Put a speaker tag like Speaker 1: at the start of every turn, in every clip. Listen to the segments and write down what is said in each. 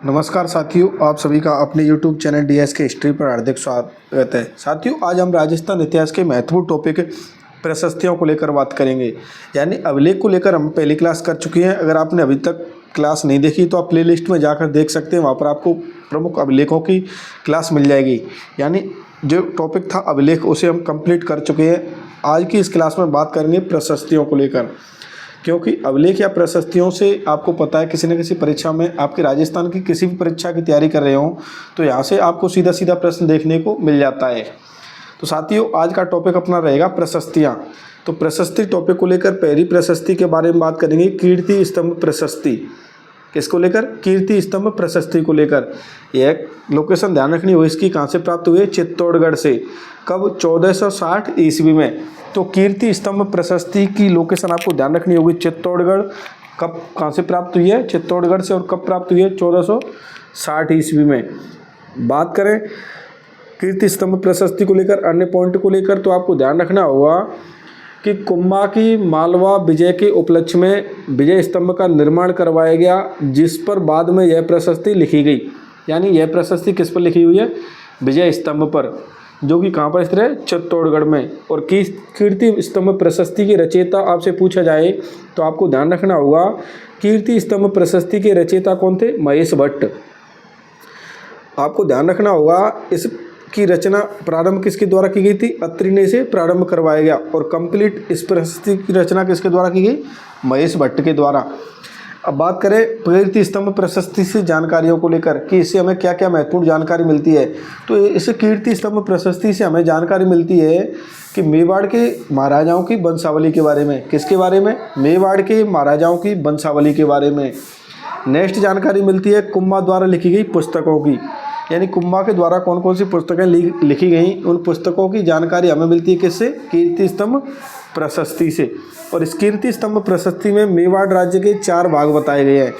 Speaker 1: नमस्कार साथियों, आप सभी का अपने YouTube चैनल डीएस के हिस्ट्री पर हार्दिक स्वागत है। साथियों, आज हम राजस्थान इतिहास के महत्वपूर्ण टॉपिक प्रशस्तियों को लेकर बात करेंगे। यानी अभिलेख को लेकर हम पहली क्लास कर चुके हैं। अगर आपने अभी तक क्लास नहीं देखी तो आप प्लेलिस्ट में जाकर देख सकते हैं, वहाँ पर आपको प्रमुख अभिलेखों की क्लास मिल जाएगी। यानी जो टॉपिक था अभिलेख, उसे हम कंप्लीट कर चुके हैं। आज की इस क्लास में बात करेंगे प्रशस्तियों को लेकर, क्योंकि अभिलेख या प्रशस्तियों से आपको पता है किसी न किसी परीक्षा में, आपके राजस्थान की किसी भी परीक्षा की तैयारी कर रहे हो तो यहाँ से आपको सीधा सीधा प्रश्न देखने को मिल जाता है। तो साथियों, आज का टॉपिक अपना रहेगा प्रशस्तियाँ। तो प्रशस्ति टॉपिक को लेकर पहली प्रशस्ति के बारे में बात करेंगे, कीर्ति स्तंभ प्रशस्ति। किसको लेकर? कीर्ति स्तंभ प्रशस्ति को लेकर। यह लोकेशन ध्यान रखनी हो इसकी, कहाँ से प्राप्त हुई है? चित्तौड़गढ़ से। कब? 1460 ईस्वी में। तो कीर्ति स्तंभ प्रशस्ति की लोकेशन आपको ध्यान रखनी होगी, चित्तौड़गढ़। कब, कहाँ से प्राप्त हुई है? चित्तौड़गढ़ से। और कब प्राप्त हुई है? 1460 ईस्वी में। बात करें कीर्ति स्तंभ प्रशस्ति को लेकर अन्य पॉइंट को लेकर, तो आपको ध्यान रखना होगा कि कुंभा की मालवा विजय के उपलक्ष्य में विजय स्तंभ का निर्माण करवाया गया, जिस पर बाद में यह प्रशस्ति लिखी गई। यानी यह प्रशस्ति किस पर लिखी हुई है? विजय स्तंभ पर, जो कि कहाँ पर स्थित है? चित्तौड़गढ़ में। और कीर्ति स्तंभ प्रशस्ति के रचयिता आपसे पूछा जाए तो आपको ध्यान रखना होगा, कीर्ति स्तंभ प्रशस्ति के रचयिता कौन थे? महेश भट्ट। आपको ध्यान रखना होगा इसकी रचना प्रारंभ किसके द्वारा की गई थी? अत्रि ने इसे प्रारंभ करवाया गया। और कंप्लीट इस प्रशस्ति की रचना किसके द्वारा की गई? महेश भट्ट के द्वारा। अब बात करें कीर्ति स्तंभ प्रशस्ति से जानकारियों को लेकर कि इससे हमें क्या क्या महत्वपूर्ण जानकारी मिलती है। तो इस कीर्ति स्तंभ प्रशस्ति से हमें जानकारी मिलती है कि मेवाड़ के महाराजाओं की वंशावली के बारे में। किसके बारे में? मेवाड़ के महाराजाओं की वंशावली के बारे में। नेक्स्ट जानकारी मिलती है कुंभा द्वारा लिखी गई पुस्तकों की। यानी कुंभा के द्वारा कौन कौन सी पुस्तकें लिखी गई, उन पुस्तकों की जानकारी हमें मिलती है किससे? कीर्ति स्तंभ प्रशस्ति से। और इस कीर्ति स्तंभ प्रशस्ति में मेवाड़ राज्य के 4 भाग बताए गए हैं।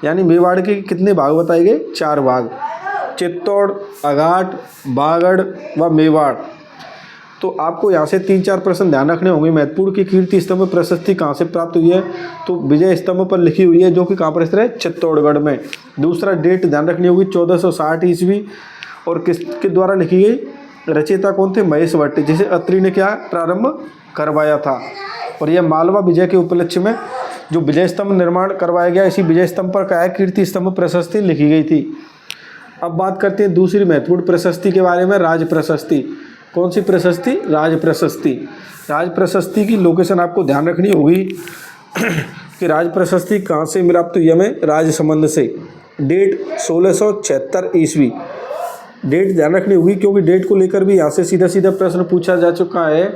Speaker 1: यानी मेवाड़ के कितने भाग बताए गए? 4 भाग, चित्तौड़, अघाट, बागड़ व मेवाड़। तो आपको यहाँ से 3-4 प्रश्न ध्यान रखने होंगे महत्वपूर्ण की कीर्ति स्तंभ प्रशस्ति कहाँ से प्राप्त हुई है। तो विजय स्तंभ पर लिखी हुई है, जो कि कहाँ पर स्थित है? चित्तौड़गढ़ में। दूसरा डेट ध्यान रखनी होगी 1460 ईस्वी। और किसके द्वारा लिखी गई? रचयिता कौन थे? महेश भट्ट, जिसे अत्रि ने क्या प्रारंभ करवाया था। और यह मालवा विजय के उपलक्ष्य में जो विजय स्तंभ निर्माण करवाया गया, इसी विजय स्तंभ पर क्या है? कीर्ति स्तंभ प्रशस्ति लिखी गई थी। अब बात करते हैं दूसरी महत्वपूर्ण प्रशस्ति के बारे में, राज प्रशस्ति। कौन सी प्रशस्ति? राज प्रशस्ति। राज प्रशस्ति की लोकेशन आपको ध्यान रखनी होगी कि राज प्रशस्ति कहाँ से प्राप्त हुई हमें? राजसमंद से। डेट 1676 ईस्वी। डेट ध्यान रखनी होगी, क्योंकि डेट को लेकर भी यहाँ से सीधा सीधा प्रश्न पूछा जा चुका है।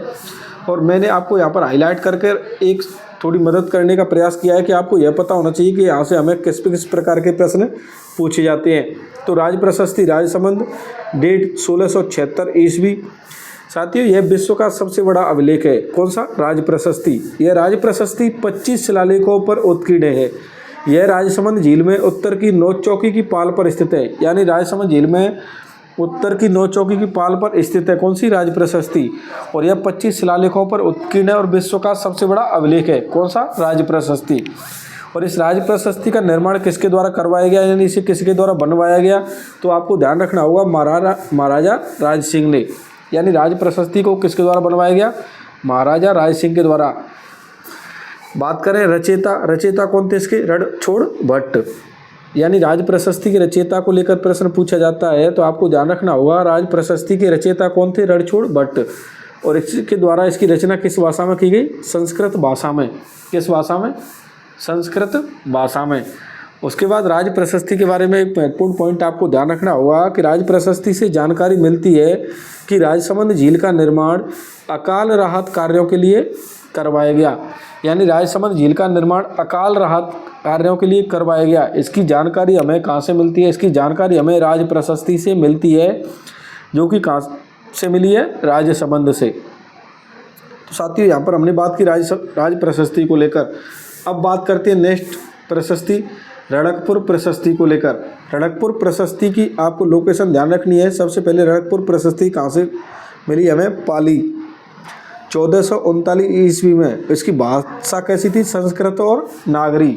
Speaker 1: और मैंने आपको यहाँ पर हाईलाइट करके एक थोड़ी मदद करने का प्रयास किया है कि आपको यह पता होना चाहिए कि यहाँ से हमें किस प्रकार के प्रश्न पूछे जाते हैं। तो राज प्रशस्ति राजसमंद, डेट 1676 ईस्वी। साथियों, यह विश्व का सबसे बड़ा अभिलेख है। कौन सा? राज प्रशस्ति। यह राज प्रशस्ति 25 शिलालेखों पर उत्कीर्ण है। यह राजसमंद झील में उत्तर की नौच चौकी की पाल पर स्थित है। यानी राजसमंद झील में उत्तर की नौच चौकी की पाल पर स्थित है कौन सी? राज प्रशस्ति। और यह 25 शिलालेखों पर उत्कीर्ण है और विश्व का सबसे बड़ा अभिलेख है। कौन सा? राज प्रशस्ति। और इस राज प्रशस्ति का निर्माण किसके द्वारा करवाया गया, यानी इसे किसके द्वारा बनवाया गया? तो आपको ध्यान रखना होगा महाराजा राज सिंह ने। यानी राज प्रशस्ति को किसके द्वारा बनवाया गया? महाराजा राज सिंह के द्वारा। बात करें रचयिता कौन थे इसके? रणछोड़ भट्ट। यानी राज प्रशस्ति के रचयिता को लेकर प्रश्न पूछा जाता है तो आपको ध्यान रखना होगा, राज प्रशस्ति के रचयिता कौन थे? रणछोड़ भट्ट। और इसके द्वारा इसकी रचना किस भाषा में की गई? संस्कृत भाषा में। किस भाषा में? संस्कृत भाषा में। उसके बाद राज प्रशस्ति के बारे में एक महत्वपूर्ण पॉइंट आपको ध्यान रखना होगा कि राज प्रशस्ति से जानकारी मिलती है कि राजसमंद झील का निर्माण अकाल राहत कार्यों के लिए करवाया गया। यानी राजसमंद झील का निर्माण अकाल राहत कार्यों के लिए करवाया गया। इसकी जानकारी हमें कहाँ से मिलती है? इसकी जानकारी हमें राज प्रशस्ति से मिलती है, जो कि कहाँ से मिली है? राजसमंद से। तो साथियों, यहाँ पर हमने बात की राज प्रशस्ति को लेकर। अब बात करते हैं नेक्स्ट प्रशस्ति, रणकपुर प्रशस्ति को लेकर। रणकपुर प्रशस्ति की आपको लोकेशन ध्यान रखनी है। सबसे पहले रणकपुर प्रशस्ति कहाँ से मिली हमें? पाली। 1439 ईस्वी में। इसकी भाषा कैसी थी? संस्कृत और नागरी।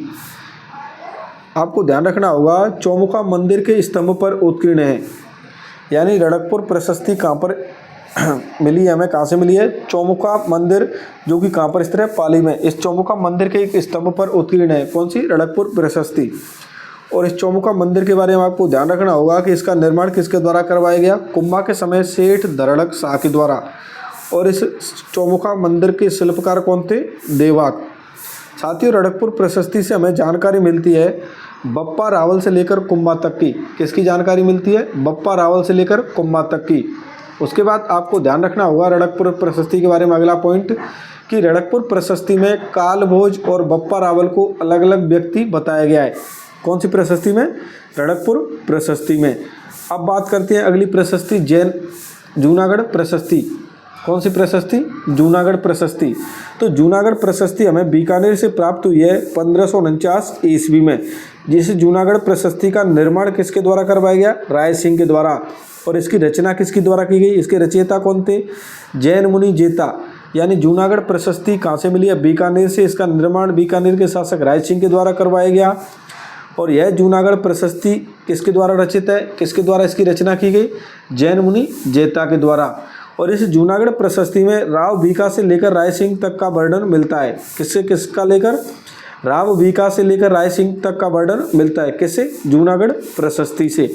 Speaker 1: आपको ध्यान रखना होगा चौमुखा मंदिर के स्तंभ पर उत्कीर्ण है। यानी रणकपुर प्रशस्ति कहाँ पर मिली है, हमें कहाँ से मिली है? चौमुखा मंदिर, जो कि कहाँ पर स्थित है? पाली में। इस चौमुखा मंदिर के एक स्तंभ पर उत्कीर्ण है। कौन सी? रणकपुर प्रशस्ति। और इस चौमुखा मंदिर के बारे में आपको ध्यान रखना होगा कि इसका निर्माण किसके द्वारा करवाया गया? कुंभा के समय सेठ धरड़क शाह के द्वारा। और इस चौमुखा मंदिर के शिल्पकार कौन थे? देवाक। साथियों, रणकपुर प्रशस्ति से हमें जानकारी मिलती है बप्पा रावल से लेकर कुंभा तक की। किसकी जानकारी मिलती है? बप्पा रावल से लेकर कुंभा तक की। उसके बाद आपको ध्यान रखना होगा रणकपुर प्रशस्ति के बारे में अगला पॉइंट, कि रणकपुर प्रशस्ति में कालभोज और बप्पा रावल को अलग अलग व्यक्ति बताया गया है। कौन सी प्रशस्ति में? रणकपुर प्रशस्ति में। अब बात करते हैं अगली प्रशस्ति, जैन जूनागढ़ प्रशस्ति। कौन सी प्रशस्ति? जूनागढ़ प्रशस्ति। तो जूनागढ़ प्रशस्ति हमें बीकानेर से प्राप्त हुई है 1549 ईस्वी में। जिस जूनागढ़ प्रशस्ति का निर्माण किसके द्वारा करवाया गया? राय सिंह के द्वारा। और इसकी रचना किसके द्वारा की गई? इसके रचयिता कौन थे? जैन मुनि जेता। यानी जूनागढ़ प्रशस्ति कहाँ से मिली है? बीकानेर से। इसका निर्माण बीकानेर के शासक राय सिंह के द्वारा करवाया गया। और यह जूनागढ़ प्रशस्ति किसके द्वारा रचित है? किसके द्वारा इसकी रचना की गई? जैन मुनि जेता के द्वारा। और इस जूनागढ़ प्रशस्ति में राव भीखा से लेकर राय सिंह तक का वर्णन मिलता है। किससे किसका लेकर? राव भीखा से लेकर राय सिंह तक का वर्णन मिलता है। किससे? जूनागढ़ प्रशस्ति से।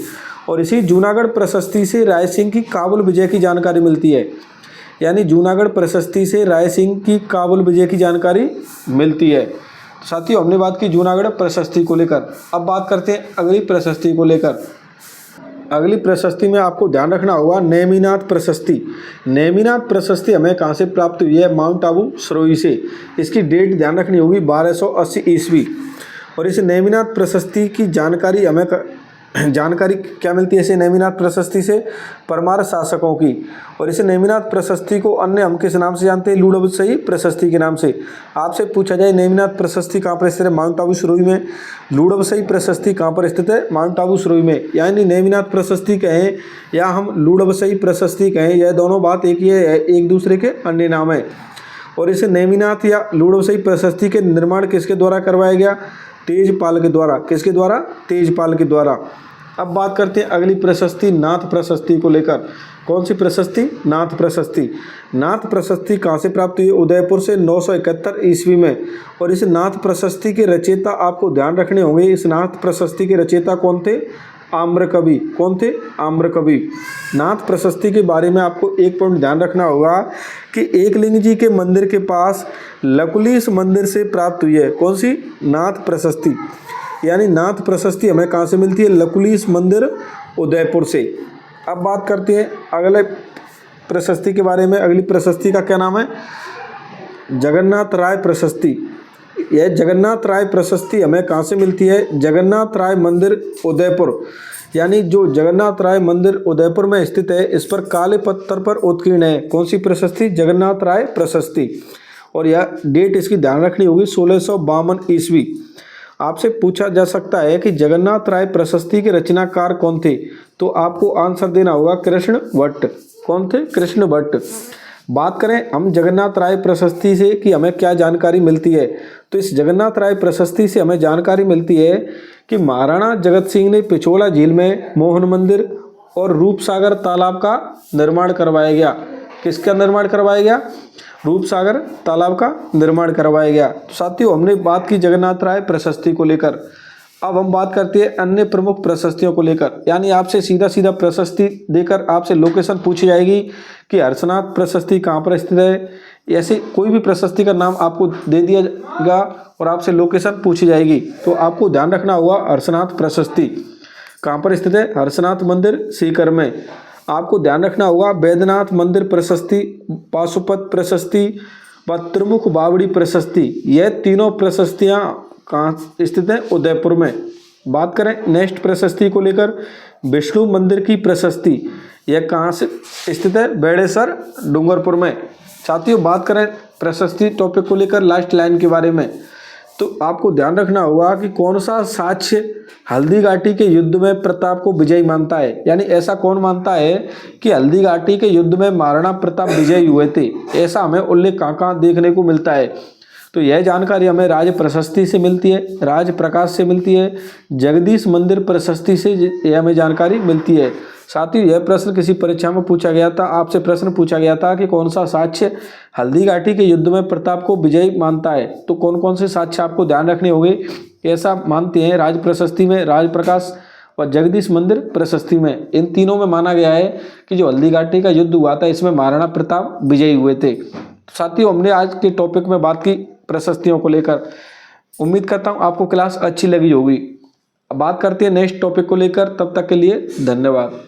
Speaker 1: और इसी जूनागढ़ प्रशस्ति से राय सिंह की काबुल विजय की जानकारी मिलती है। यानी जूनागढ़ प्रशस्ति से राय सिंह की काबुल विजय की जानकारी मिलती है। साथियों, हमने बात की जूनागढ़ प्रशस्ति को लेकर। अब बात करते हैं अगली प्रशस्ति को लेकर। अगली प्रशस्ति में आपको ध्यान रखना होगा नेमिनाथ प्रशस्ति। नेमिनाथ प्रशस्ति हमें कहाँ से प्राप्त हुई है? माउंट आबू सरोई से। इसकी डेट ध्यान रखनी होगी 1280 ईस्वी। और इस नेमिनाथ प्रशस्ति की जानकारी हमें जानकारी क्या मिलती है? इसे नेमिनाथ प्रशस्ति से परमार शासकों की। और इस नेमिनाथ प्रशस्ति को अन्य हम किस नाम से जानते हैं? लूड़बसई प्रशस्ति के नाम से। आपसे पूछा जाए नेमिनाथ प्रशस्ति कहाँ पर स्थित है? माउंट आबू सरोई में। लूड़बसई प्रशस्ति कहाँ पर स्थित है? माउंट आबू सरोई में। यानी नेमिनाथ प्रशस्ति कहें या हम लूड़बसई प्रशस्ति कहें, यह दोनों बात एक ही है, एक दूसरे के अन्य नाम है। और इस नेमिनाथ या लूड़बसई प्रशस्ति के निर्माण किसके द्वारा करवाया गया? तेजपाल के द्वारा। किसके द्वारा? तेजपाल के द्वारा। अब बात करते हैं अगली प्रशस्ति नाथ प्रशस्ति को लेकर। कौन सी प्रशस्ति? नाथ प्रशस्ति। नाथ प्रशस्ति कहाँ से प्राप्त हुई? उदयपुर से 971 ईस्वी में। और इस नाथ प्रशस्ति के रचयिता आपको ध्यान रखने होंगे। इस नाथ प्रशस्ति के रचयिता कौन थे? आम्रकवि। कौन थे? आम्रकवि। नाथ प्रशस्ति के बारे में आपको एक पॉइंट ध्यान रखना होगा कि एकलिंग जी के मंदिर के पास लकुलीस मंदिर से प्राप्त हुई है। कौन सी? नाथ प्रशस्ति। यानी नाथ प्रशस्ति हमें कहाँ से मिलती है? लकुलीस मंदिर उदयपुर से। अब बात करते हैं अगले प्रशस्ति के बारे में। अगली प्रशस्ति का क्या नाम है? जगन्नाथ राय प्रशस्ति। यह जगन्नाथ राय प्रशस्ति हमें कहाँ से मिलती है? जगन्नाथ राय मंदिर उदयपुर। यानी जो जगन्नाथ राय मंदिर उदयपुर में स्थित है, इस पर काले पत्थर पर उत्कीर्ण है। कौन सी प्रशस्ति? जगन्नाथ राय प्रशस्ति। और यह डेट इसकी ध्यान रखनी होगी 1652 ईस्वी। आपसे पूछा जा सकता है कि जगन्नाथ राय प्रशस्ति के रचनाकार कौन थे? तो आपको आंसर देना होगा कृष्ण भट्ट। कौन थे? कृष्ण भट्ट। बात करें हम जगन्नाथ राय प्रशस्ति से कि हमें क्या जानकारी मिलती है, तो इस जगन्नाथ राय प्रशस्ति से हमें जानकारी मिलती है कि महाराणा जगत सिंह ने पिछोला झील में मोहन मंदिर और रूपसागर तालाब का निर्माण करवाया गया। किसका निर्माण करवाया गया? रूपसागर तालाब का निर्माण करवाया गया। तो साथियों, हमने बात की जगन्नाथ राय प्रशस्ति को लेकर। अब हम बात करते हैं अन्य प्रमुख प्रशस्तियों को लेकर। यानी आपसे सीधा सीधा प्रशस्ति देकर आपसे लोकेशन पूछी जाएगी कि हर्षनाथ प्रशस्ति कहाँ पर स्थित है। ऐसे कोई भी प्रशस्ति का नाम आपको दे दिया जाएगा और आपसे लोकेशन पूछी जाएगी। तो आपको ध्यान रखना होगा हर्षनाथ प्रशस्ति कहाँ पर स्थित है? हर्षनाथ मंदिर सीकर में। आपको ध्यान रखना होगा बैद्यनाथ मंदिर प्रशस्ति, पाशुपत प्रशस्ति व त्रिमुख बावड़ी प्रशस्ति, यह तीनों प्रशस्तियाँ कहाँ स्थित हैं? उदयपुर में। बात करें नेक्स्ट प्रशस्ति को लेकर, विष्णु मंदिर की प्रशस्ति, यह कहाँ से स्थित है? बेड़ेसर डूंगरपुर में। साथियों, बात करें प्रशस्ति टॉपिक को लेकर लास्ट लाइन के बारे में, तो आपको ध्यान रखना होगा कि कौन सा साक्ष्य हल्दी घाटी के युद्ध में प्रताप को विजयी मानता है। यानी ऐसा कौन मानता है कि हल्दी घाटी के युद्ध में महाराणा प्रताप विजयी हुए थे। ऐसा हमें उल्लेख कहाँ कहाँ देखने को मिलता है? तो यह जानकारी हमें राज प्रशस्ति से मिलती है, राज प्रकाश से मिलती है, जगदीश मंदिर प्रशस्ति से यह हमें जानकारी मिलती है। साथ ही यह प्रश्न किसी परीक्षा में पूछा गया था, आपसे प्रश्न पूछा गया था कि कौन सा साक्ष्य हल्दीघाटी के युद्ध में प्रताप को विजयी मानता है। तो कौन कौन से साक्ष्य आपको ध्यान रखने होंगे, ऐसा मानते हैं राज प्रशस्ति में, राज प्रकाश और जगदीश मंदिर प्रशस्ति में, इन तीनों में माना गया है कि जो हल्दीघाटी का युद्ध हुआ था इसमें महाराणा प्रताप विजयी हुए थे। साथियों, हमने आज के टॉपिक में बात की प्रशस्तियों को लेकर। उम्मीद करता हूँ आपको क्लास अच्छी लगी होगी। बात करते हैं नेक्स्ट टॉपिक को लेकर, तब तक के लिए धन्यवाद।